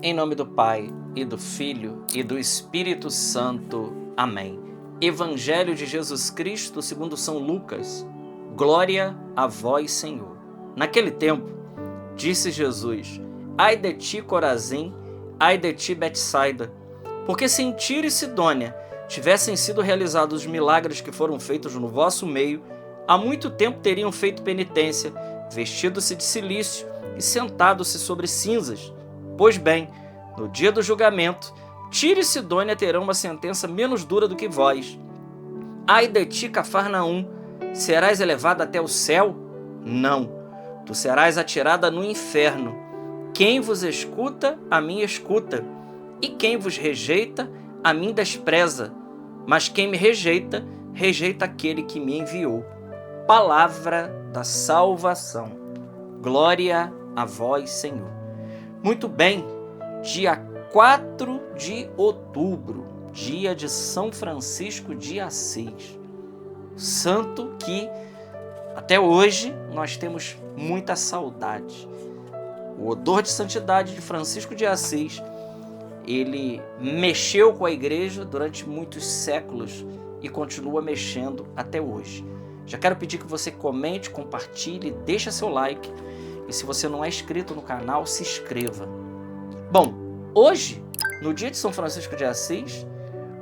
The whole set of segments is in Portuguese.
Em nome do Pai, e do Filho, e do Espírito Santo. Amém. Evangelho de Jesus Cristo segundo São Lucas. Glória a vós, Senhor. Naquele tempo, disse Jesus: Ai de ti, Corazim, ai de ti, Betsaida, porque se em Tiro e Sidônia tivessem sido realizados os milagres que foram feitos no vosso meio, há muito tempo teriam feito penitência, vestido-se de cilício e sentado-se sobre cinzas. Pois bem, no dia do julgamento, Tiro e Sidônia terão uma sentença menos dura do que vós. Ai de ti, Cafarnaum, serás elevada até o céu? Não, tu serás atirada no inferno. Quem vos escuta, a mim escuta, e quem vos rejeita, a mim despreza. Mas quem me rejeita, rejeita aquele que me enviou. Palavra da salvação. Glória a vós, Senhor. Muito bem, dia 4 de outubro, dia de São Francisco de Assis. Santo que até hoje nós temos muita saudade. O odor de santidade de Francisco de Assis, ele mexeu com a igreja durante muitos séculos e continua mexendo até hoje. Já quero pedir que você comente, compartilhe, deixe seu like. E se você não é inscrito no canal, se inscreva. Bom, hoje, no dia de São Francisco de Assis,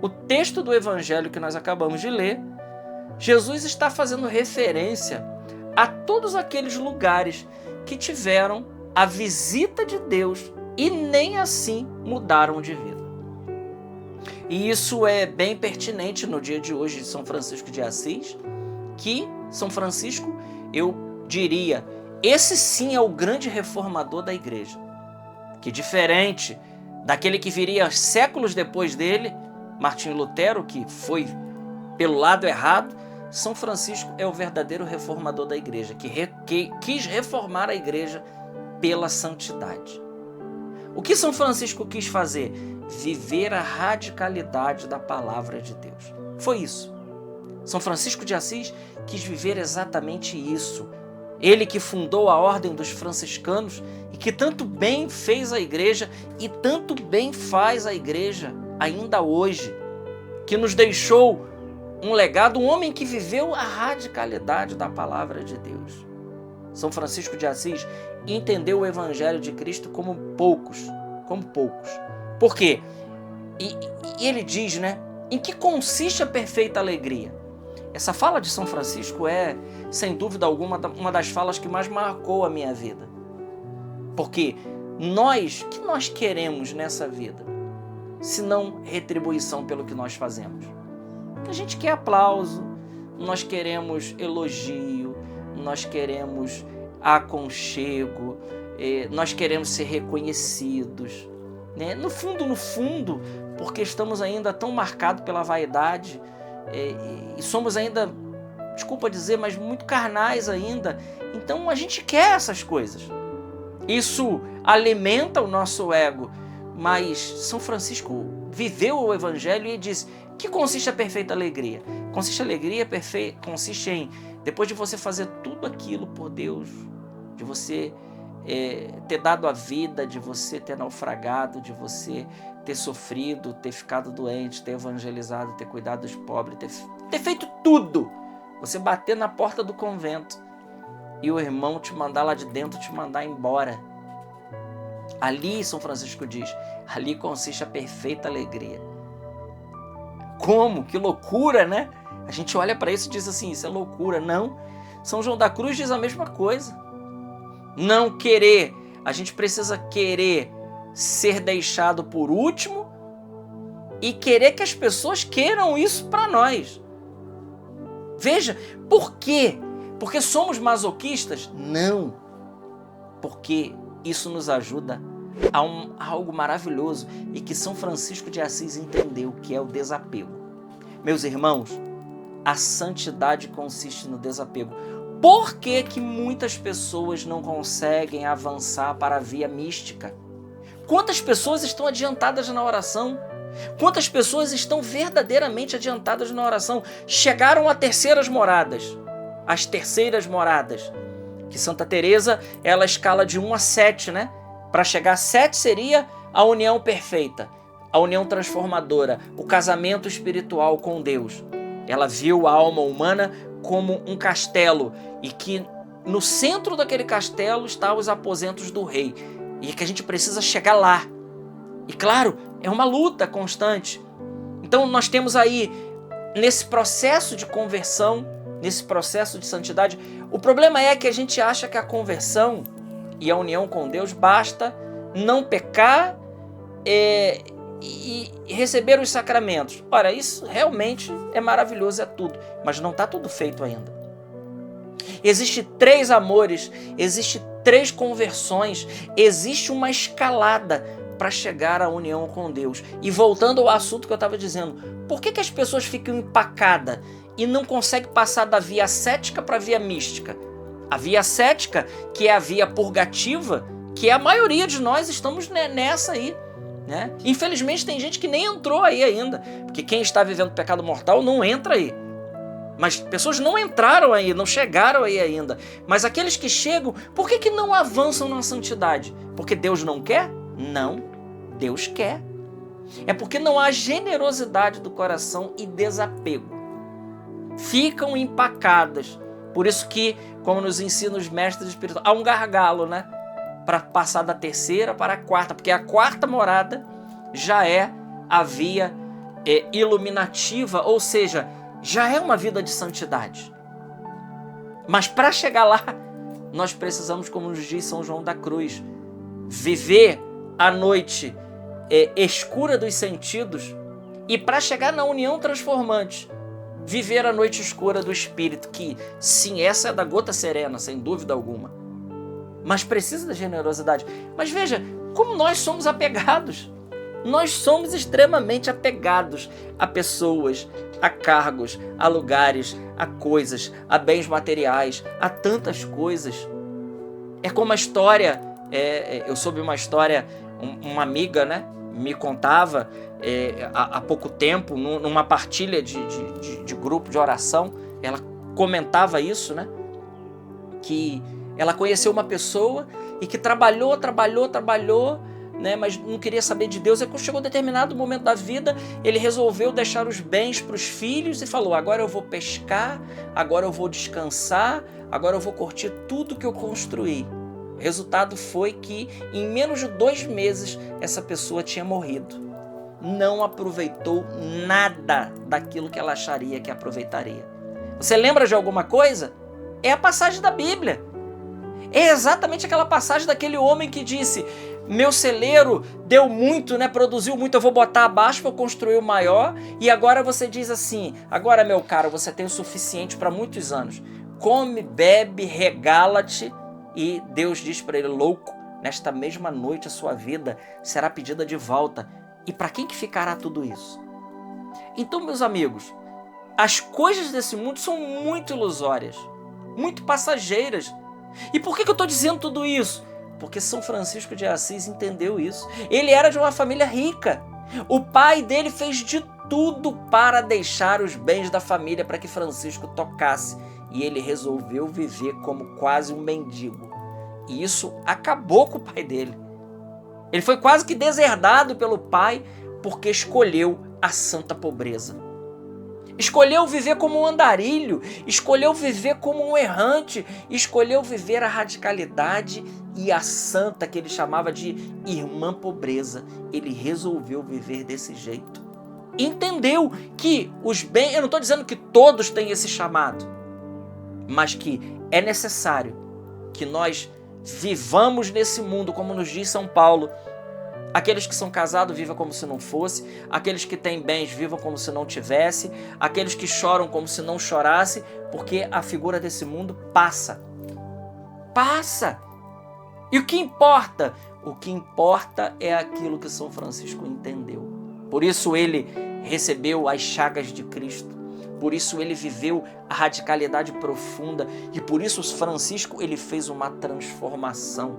o texto do Evangelho que nós acabamos de ler, Jesus está fazendo referência a todos aqueles lugares que tiveram a visita de Deus e nem assim mudaram de vida. E isso é bem pertinente no dia de hoje de São Francisco de Assis, que São Francisco, eu diria, esse sim é o grande reformador da igreja, que diferente daquele que viria séculos depois dele, Martinho Lutero, que foi pelo lado errado, São Francisco é o verdadeiro reformador da igreja, que quis reformar a igreja pela santidade. O que São Francisco quis fazer? Viver a radicalidade da palavra de Deus. Foi isso. São Francisco de Assis quis viver exatamente isso. Ele que fundou a ordem dos franciscanos e que tanto bem fez a igreja e tanto bem faz a igreja ainda hoje, que nos deixou um legado, um homem que viveu a radicalidade da palavra de Deus. São Francisco de Assis entendeu o Evangelho de Cristo como poucos. Por quê? E ele diz, em que consiste a perfeita alegria? Essa fala de São Francisco é, sem dúvida alguma, uma das falas que mais marcou a minha vida. Porque o que nós queremos nessa vida, se não retribuição pelo que nós fazemos? A gente quer aplauso, nós queremos elogio, nós queremos aconchego, nós queremos ser reconhecidos. No fundo, porque estamos ainda tão marcados pela vaidade, e somos ainda, desculpa dizer, mas muito carnais ainda. Então a gente quer essas coisas. Isso alimenta o nosso ego. Mas São Francisco viveu o Evangelho e disse: que consiste a perfeita alegria? Consiste em, depois de você fazer tudo aquilo por Deus, de você ter dado a vida, de você ter naufragado, de você ter sofrido, ter ficado doente, ter evangelizado, ter cuidado dos pobres, ter feito tudo. Você bater na porta do convento e o irmão te mandar lá de dentro, te mandar embora. Ali, São Francisco diz, ali consiste a perfeita alegria. Como? Que loucura, né? A gente olha para isso e diz assim, isso é loucura. Não. São João da Cruz diz a mesma coisa. Não querer. A gente precisa querer ser deixado por último e querer que as pessoas queiram isso para nós. Veja, por quê? Porque somos masoquistas? Não. Porque isso nos ajuda a algo maravilhoso e que São Francisco de Assis entendeu, que é o desapego. Meus irmãos, a santidade consiste no desapego. Por que que muitas pessoas não conseguem avançar para a via mística? Quantas pessoas estão adiantadas na oração? Quantas pessoas estão verdadeiramente adiantadas na oração? Chegaram a terceiras moradas. As terceiras moradas. Que Santa Teresa, ela escala de 1 a 7, né? Para chegar a 7 seria a união perfeita, a união transformadora, o casamento espiritual com Deus. Ela viu a alma humana como um castelo e que no centro daquele castelo estavam os aposentos do rei e que a gente precisa chegar lá. E claro, é uma luta constante. Então nós temos aí, nesse processo de conversão, nesse processo de santidade, o problema é que a gente acha que a conversão e a união com Deus basta não pecar e receber os sacramentos. Ora, isso realmente é maravilhoso, é tudo, mas não está tudo feito ainda. Existem 3 amores, existem 3 conversões, existe uma escalada para chegar à união com Deus. E voltando ao assunto que eu estava dizendo, por que as pessoas ficam empacadas e não conseguem passar da via ascética para a via mística? A via ascética, que é a via purgativa, que a maioria de nós estamos nessa aí, né? Infelizmente tem gente que nem entrou aí ainda, porque quem está vivendo pecado mortal não entra aí. Mas pessoas não entraram aí, não chegaram aí ainda. Mas aqueles que chegam, por que não avançam na santidade? Porque Deus não quer? Não, Deus quer. É porque não há generosidade do coração e desapego. Ficam empacadas. Por isso que, como nos ensinam os mestres espirituais, há um gargalo, né? Para passar da 3ª para a 4ª, porque a 4ª morada já é a via iluminativa, ou seja, já é uma vida de santidade. Mas para chegar lá, nós precisamos, como nos diz São João da Cruz, viver a noite escura dos sentidos e para chegar na união transformante, viver a noite escura do Espírito, que sim, essa é da gota serena, sem dúvida alguma. Mas precisa da generosidade. Mas veja, como nós somos apegados. Nós somos extremamente apegados a pessoas, a cargos, a lugares, a coisas, a bens materiais, a tantas coisas. É como a história, eu soube uma história, uma amiga, né, me contava há pouco tempo, numa partilha de grupo de oração, ela comentava isso, né, que ela conheceu uma pessoa e que trabalhou, né, mas não queria saber de Deus. E quando chegou um determinado momento da vida, ele resolveu deixar os bens para os filhos e falou: agora eu vou pescar, agora eu vou descansar, agora eu vou curtir tudo que eu construí. O resultado foi que em menos de 2 meses essa pessoa tinha morrido. Não aproveitou nada daquilo que ela acharia que aproveitaria. Você lembra de alguma coisa? É a passagem da Bíblia. É exatamente aquela passagem daquele homem que disse: meu celeiro deu muito, né? Produziu muito, eu vou botar abaixo para construir o maior. E agora você diz assim: agora, meu caro, você tem o suficiente para muitos anos. Come, bebe, regala-te. E Deus diz para ele: louco, nesta mesma noite a sua vida será pedida de volta. E para quem que ficará tudo isso? Então, meus amigos, as coisas desse mundo são muito ilusórias, muito passageiras. E por que eu estou dizendo tudo isso? Porque São Francisco de Assis entendeu isso. Ele era de uma família rica. O pai dele fez de tudo para deixar os bens da família para que Francisco tocasse. E ele resolveu viver como quase um mendigo. E isso acabou com o pai dele. Ele foi quase que deserdado pelo pai porque escolheu a santa pobreza. Escolheu viver como um andarilho, escolheu viver como um errante, escolheu viver a radicalidade e a santa que ele chamava de irmã pobreza. Ele resolveu viver desse jeito. Entendeu que os bens, eu não estou dizendo que todos têm esse chamado, mas que é necessário que nós vivamos nesse mundo, como nos diz São Paulo. Aqueles que são casados vivam como se não fosse, aqueles que têm bens vivam como se não tivesse, aqueles que choram como se não chorasse, porque a figura desse mundo passa. Passa! E o que importa? O que importa é aquilo que São Francisco entendeu. Por isso ele recebeu as chagas de Cristo, por isso ele viveu a radicalidade profunda e por isso Francisco ele fez uma transformação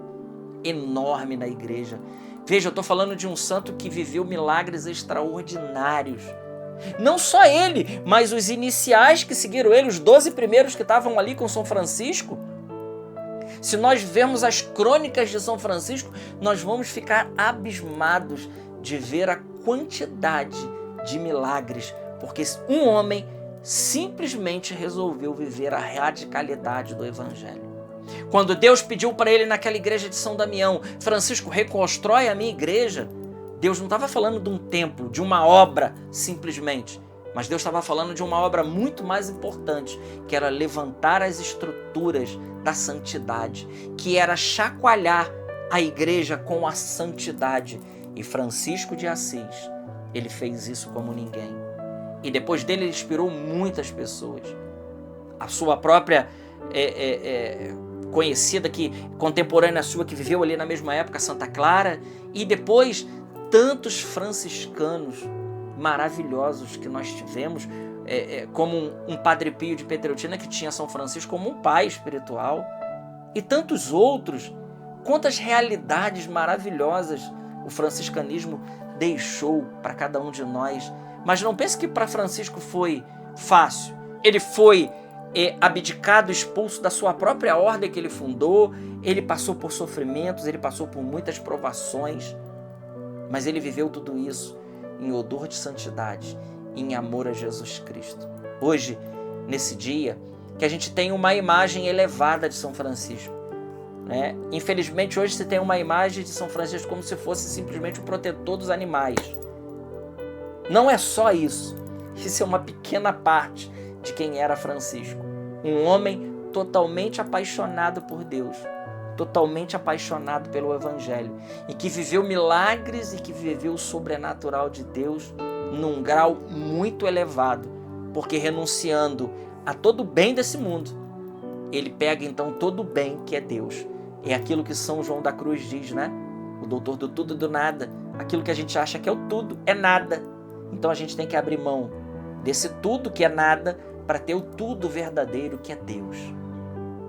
enorme na igreja. Veja, eu estou falando de um santo que viveu milagres extraordinários. Não só ele, mas os iniciais que seguiram ele, os 12 primeiros que estavam ali com São Francisco, Se nós vermos as crônicas de São Francisco, nós vamos ficar abismados de ver a quantidade de milagres, porque um homem simplesmente resolveu viver a radicalidade do Evangelho. Quando Deus pediu para ele naquela igreja de São Damião, Francisco, reconstrói a minha igreja, Deus não estava falando de um templo, de uma obra simplesmente, mas Deus estava falando de uma obra muito mais importante, que era levantar as estruturas da santidade, que era chacoalhar a igreja com a santidade. E Francisco de Assis, ele fez isso como ninguém. E depois dele ele inspirou muitas pessoas. A sua própria conhecida, contemporânea sua, que viveu ali na mesma época, Santa Clara, e depois tantos franciscanos maravilhosos que nós tivemos, como um Padre Pio de Pietrelcina, que tinha São Francisco como um pai espiritual, e tantos outros. Quantas realidades maravilhosas o franciscanismo deixou para cada um de nós. Mas não pense que para Francisco foi fácil. Ele foi abdicado, expulso da sua própria ordem que ele fundou, ele passou por sofrimentos, ele passou por muitas provações, mas ele viveu tudo isso em odor de santidade, em amor a Jesus Cristo. Hoje, nesse dia, que a gente tem uma imagem elevada de São Francisco, né? Infelizmente, hoje se tem uma imagem de São Francisco como se fosse simplesmente o protetor dos animais. Não é só isso. Isso é uma pequena parte de quem era Francisco. Um homem totalmente apaixonado por Deus, totalmente apaixonado pelo Evangelho, e que viveu milagres e que viveu o sobrenatural de Deus num grau muito elevado, porque renunciando a todo o bem desse mundo, ele pega então todo o bem que é Deus. É aquilo que São João da Cruz diz, né? O doutor do tudo e do nada. Aquilo que a gente acha que é o tudo é nada. Então a gente tem que abrir mão desse tudo que é nada para ter o tudo verdadeiro que é Deus.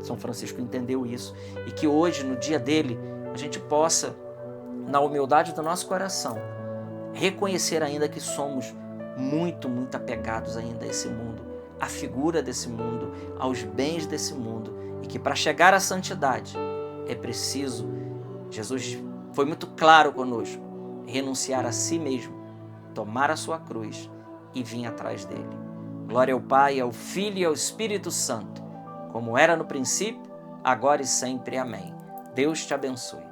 São Francisco entendeu isso, e que hoje, no dia dele, a gente possa, na humildade do nosso coração, reconhecer ainda que somos muito, muito apegados ainda a esse mundo, à figura desse mundo, aos bens desse mundo, e que para chegar à santidade é preciso, Jesus foi muito claro conosco, renunciar a si mesmo, tomar a sua cruz e vir atrás dele. Glória ao Pai, ao Filho e ao Espírito Santo, como era no princípio, agora e sempre. Amém. Deus te abençoe.